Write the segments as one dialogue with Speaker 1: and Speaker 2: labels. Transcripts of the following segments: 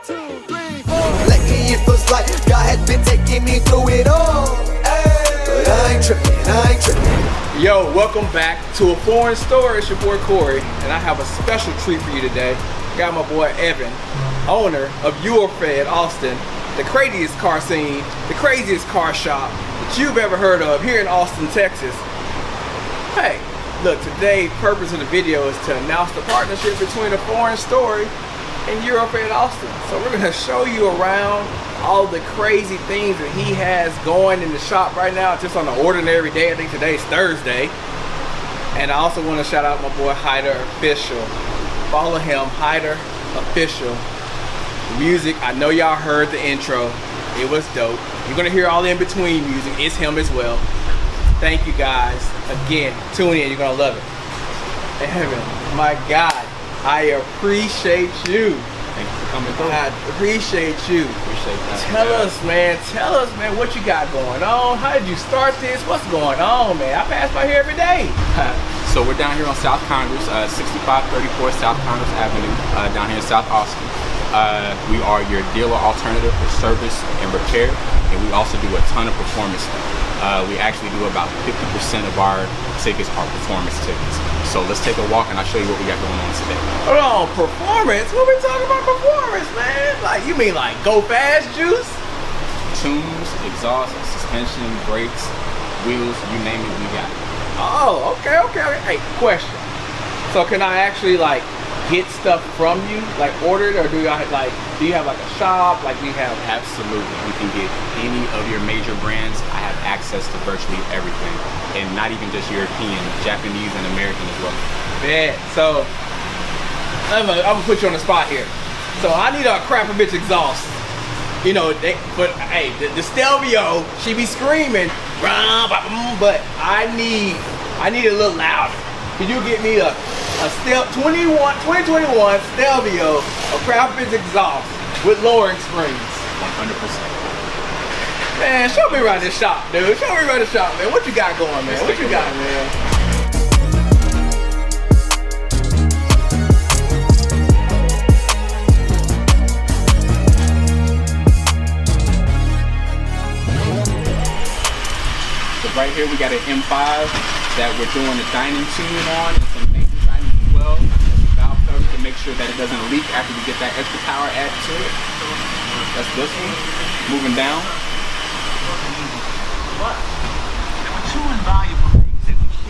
Speaker 1: 2, 3, 4. Lately it feels like God had been taking me through it all. But I ain't tripping.
Speaker 2: Yo, welcome back to A Foreign Story. It's your boy Corey, and I have a special treat for you today. I got my boy Evan, owner of EuroFed Austin, the craziest car scene, the craziest car shop that you've ever heard of here in Austin, Texas. Hey, look, today's purpose of the video is to announce the partnership between A Foreign Story and EuroFed Austin. So we're gonna show you around all the crazy things that he has going in the shop right now, just on an ordinary day. I think today's Thursday. And I also want to shout out my boy Hyder Official. Follow him, Hyder Official. The music, I know y'all heard the intro. It was dope. You're gonna hear all the in-between music. It's him as well. Thank you guys. Again, tune in, you're gonna love it. Evan, my God, I appreciate you.
Speaker 3: Thank you for coming through.
Speaker 2: I appreciate you.
Speaker 3: Appreciate that.
Speaker 2: Tell us, man, what you got going on? How did you start this? What's going on, man? I pass by here every day.
Speaker 3: So we're down here on South Congress, 6534 South Congress Avenue, down here in South Austin. We are your dealer alternative for service and repair, and we also do a ton of performance stuff. We actually do about 50% of our tickets are performance tickets. So let's take a walk and I'll show you what we got going on today.
Speaker 2: Hold on, performance? What we talking about performance, man? Like, you mean like go fast juice?
Speaker 3: Tunes, exhaust, suspension, brakes, wheels, you name it, we got it.
Speaker 2: Oh, okay. Hey, question. So can I actually like get stuff from you, like ordered, or do you have like a shop? Like we have?
Speaker 3: Absolutely, you can get any of your major brands. I have access to virtually everything, and not even just European, Japanese and American as well.
Speaker 2: Bet. So I'm gonna put you on the spot here. So I need a crap a bitch exhaust. You know, but hey, the Stelvio, she be screaming, but I need it a little louder. Can you get me a 2021 Stelvio, a crap bitch exhaust with lowering springs?
Speaker 3: 100%.
Speaker 2: Man, show me around this shop, dude. Show me around the shop, man. What you got going, man? What you got, man?
Speaker 3: Right here we got an M5 that we're doing a dining tune on and some maintenance items as well. Valve cover to make sure that it doesn't leak after we get that extra power added to it. That's this one. Moving down.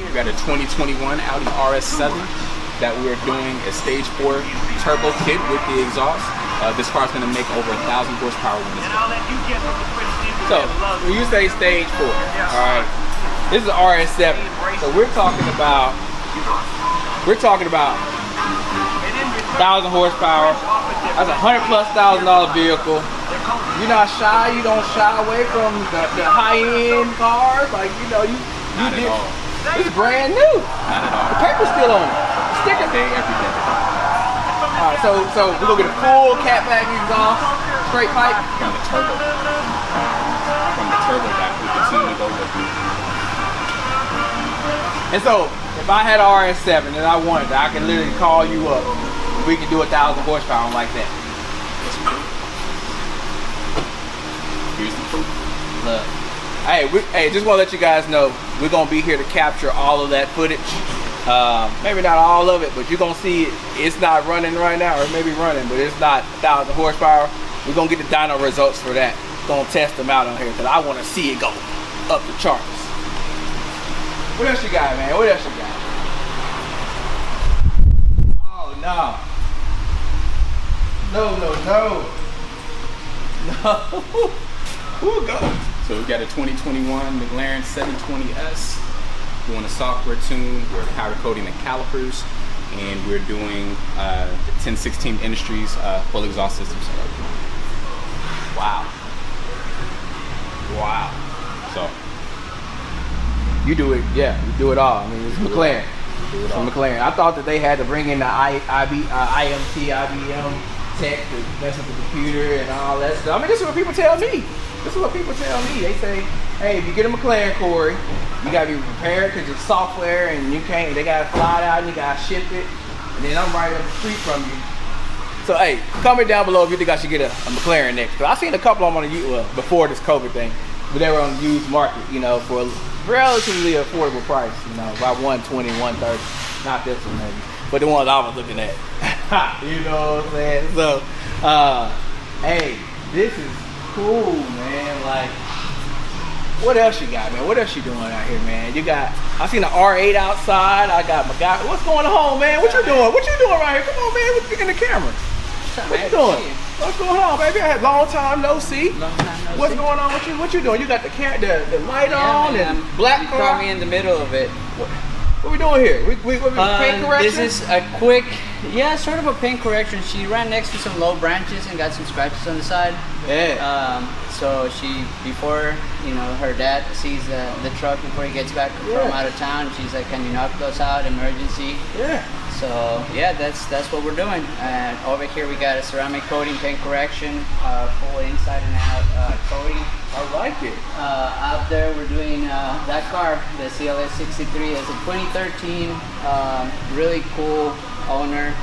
Speaker 3: We got a 2021 Audi RS7 that we're doing a stage 4 turbo kit with the exhaust. This car is going to make over 1,000 horsepower when it's done.
Speaker 2: So, when you say stage 4, alright, this is RS7. So we're talking about 1,000 horsepower. That's $100,000+ vehicle. You're not shy, you don't shy away from the high-end cars. Like, you know, you did. This is brand new. The paper's still on it. The sticker.
Speaker 3: Everything.
Speaker 2: Alright, so we're gonna get a full catback exhaust, straight pipe.
Speaker 3: From the turbo. From the turbo back, we continue to go with it.
Speaker 2: And so, if I had an RS7 and I wanted that, I could literally call you up. We could do 1,000 horsepower like that.
Speaker 3: Here's the proof.
Speaker 2: Look. Hey, just want to let you guys know, we're going to be here to capture all of that footage. Maybe not all of it, but you're going to see it's not running right now, or it may be running, but it's not 1,000 horsepower. We're going to get the dyno results for that. Going to test them out on here, because I want to see it go up the charts. What else you got, man? What else you got? Oh, no. No. We'll go.
Speaker 3: So we got a 2021 McLaren 720S. Doing a software tune. We're powder coating the calipers, and we're doing the 1016 Industries full exhaust system.
Speaker 2: Wow.
Speaker 3: So
Speaker 2: you do it, yeah. You do it all. I mean, it's McLaren. It's McLaren. I thought that they had to bring in the IMT, IBM tech to mess with the computer and all that stuff. I mean, this is what people tell me. They say, hey, if you get a McLaren, Corey, you gotta be prepared because it's software and they gotta fly it out and you gotta ship it. And then I'm right up the street from you. So hey, comment down below if you think I should get a McLaren next. Cause I seen a couple of them on the before this COVID thing, but they were on the used market, you know, for a relatively affordable price, you know, about 120, 130. Not this one maybe, but the ones I was looking at. You know what I'm saying? So, hey, this is cool, man. Like, what else you got, man? What else you doing out here, man? You got, I seen an R8 outside. I got my guy. What's going on, man? What you doing? What you doing right here? Come on, man. In the camera. What you doing? What's going on, baby? I had long time no see. What's going on with you? What you doing? You got the light on
Speaker 4: man,
Speaker 2: and black car.
Speaker 4: Caught me in the middle of it.
Speaker 2: What we doing here? We paint correction?
Speaker 4: This is a quick, sort of a paint correction. She ran next to some low branches and got some scratches on the side.
Speaker 2: Yeah.
Speaker 4: So she, before, you know, her dad sees the truck before he gets back from out of town, she's like, can you knock those out, emergency?
Speaker 2: Yeah.
Speaker 4: So yeah, that's what we're doing. And over here we got a ceramic coating paint correction, full inside and out coating.
Speaker 2: I like it.
Speaker 4: Out there we're doing that car, the CLS 63. It's a 2013, really cool owner.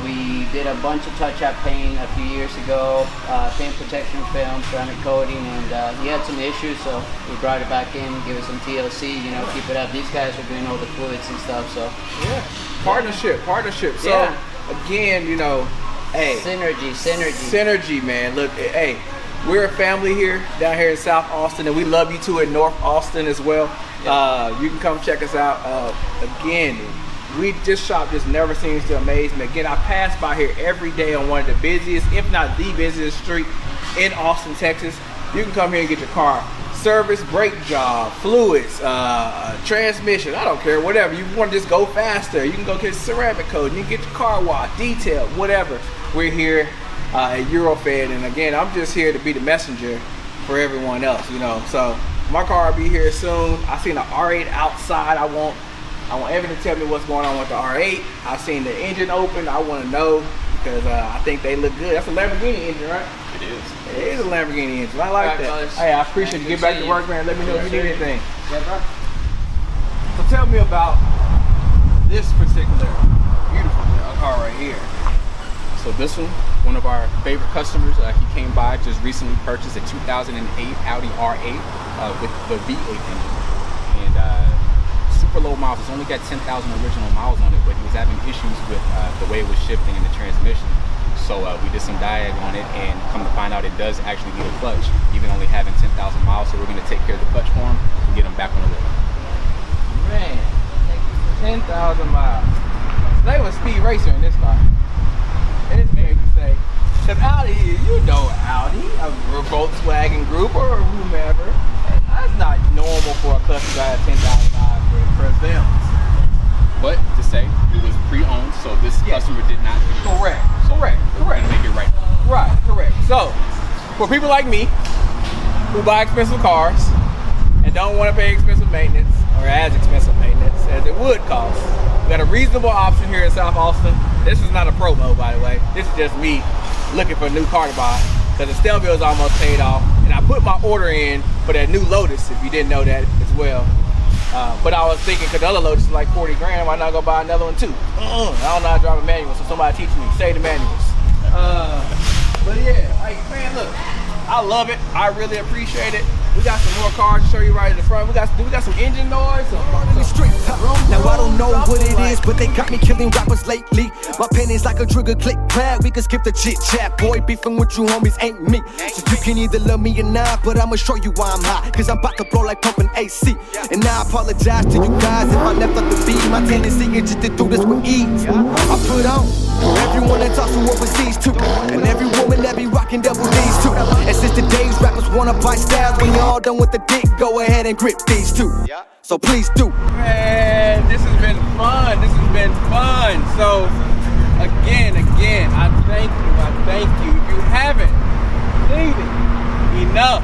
Speaker 4: We did a bunch of touch-up paint a few years ago, paint protection film, ceramic coating, and he had some issues, so we brought it back in, give it some TLC, you know, keep it up. These guys are doing all the fluids and stuff, so.
Speaker 2: Yeah, partnership. So, again, you know, hey. Synergy, man. Look, hey, we're a family here, down here in South Austin, and we love you too in North Austin as well. You can come check us out. Again, this shop just never seems to amaze me. Again, I pass by here every day on one of the busiest, if not the busiest street in Austin, Texas. You can come here and get your car service, brake job, fluids, transmission, I don't care, whatever. You want to just go faster, you can go get ceramic coat, you can get your car washed, detailed, whatever. We're here at EuroFed, and again, I'm just here to be the messenger for everyone else, you know. So my car will be here soon. I seen an R8 outside. I want Evan to tell me what's going on with the R8. I've seen the engine open. I want to know because I think they look good. That's a Lamborghini engine, right?
Speaker 3: It is.
Speaker 2: It is a Lamborghini engine. I like that.
Speaker 4: Fellas.
Speaker 2: Hey, I appreciate you. Get back to work, man. Let me know if you need anything.
Speaker 4: Yeah, bro.
Speaker 2: So tell me about this particular beautiful car right here.
Speaker 3: So this one of our favorite customers, he came by, just recently purchased a 2008 Audi R8 with the V8 engine. And super low miles. It's only got 10,000 original miles on it, but he was having issues with the way it was shifting in the transmission. So we did some diag on it, and come to find out it does actually need a clutch, even only having 10,000 miles. So we're going to take care of the clutch for him and get him back on the road.
Speaker 2: Man, 10,000 miles. They was speed racer in this car. And it's fair to say, because Audi, you know Audi, a Volkswagen group or whomever, that's not normal for a customer to have 10,000 miles for them.
Speaker 3: But to say, it was pre-owned, so this customer did not.
Speaker 2: Correct.
Speaker 3: Make it right.
Speaker 2: Right, correct. So, for people like me, who buy expensive cars and don't want to pay expensive maintenance, or as expensive maintenance as it would cost, we got a reasonable option here in South Austin. This is not a promo, by the way. This is just me looking for a new car to buy, because the Stell bill is almost paid off, and I put my order in for that new Lotus, if you didn't know that as well. But I was thinking, because the other Lotus is like 40 grand, why not go buy another one too? I don't know how to drive a manual, so somebody teach me. Say the manuals. But yeah, like, man, look, I love it. I really appreciate it. We got some more cars to show you right in the front. We got some engine noise.
Speaker 1: In the street. Now I don't know what it is, but they got me killing rappers lately. My pen is like a trigger click clap. We can skip the chit chat, boy. Beefing with you homies ain't me. So you can either love me or not, but I'ma show you why I'm hot. Cause I'm about to blow like pumping AC. And I apologize to you guys if I left off the beat. My tendency is just to do this with ease. I put on everyone that talks to overseas too, and every woman that be rocking double D's too. And since the days rappers wanna buy styles, when you're all done with the dick, go ahead and grip these too. So please do.
Speaker 2: Man, this has been fun. So again, I thank you. If you haven't seen it enough,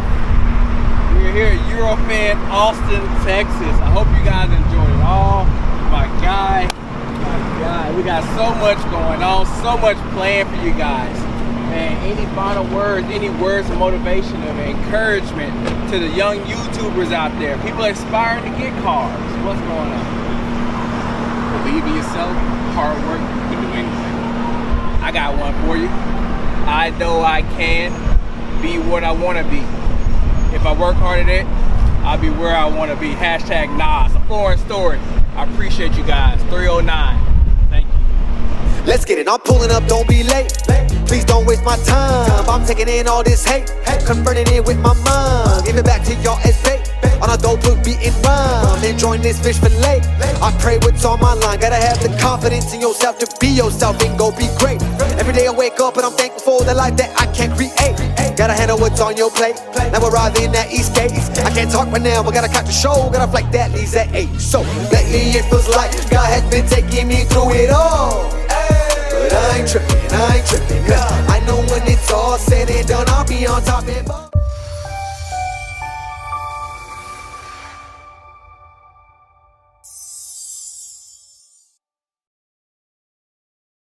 Speaker 2: we're here at EuroFed, Austin, Texas. I hope you guys enjoyed it all. My guy, we got so much going on, so much planned for you guys. Man, any final words, any words of motivation, of encouragement to the young YouTubers out there, people aspiring to get cars? What's going on?
Speaker 3: Believe in yourself, hard work, you can do anything.
Speaker 2: I got one for you. I know I can be what I want to be. If I work hard at it, I'll be where I want to be. Hashtag Nas, a foreign story. I appreciate you guys. 309. Thank you.
Speaker 1: Let's get it, I'm pulling up, don't be late. Please don't waste my time. I'm taking in all this hate, converting it with my mind. Give it back to y'all as bait. On a dope book beating rhyme, enjoying this fish fillet. I pray what's on my line. Gotta have the confidence in yourself to be yourself and go be great. Every day I wake up and I'm thankful for the life that I can create. Gotta handle what's on your plate. Now we're riding that East Gate. I can't talk right now, but gotta catch the show. Got a flight that leaves at 8. So lately it feels like God has been taking me through it all. But I ain't tripping, cause I know when it's all said and done, I'll be on top and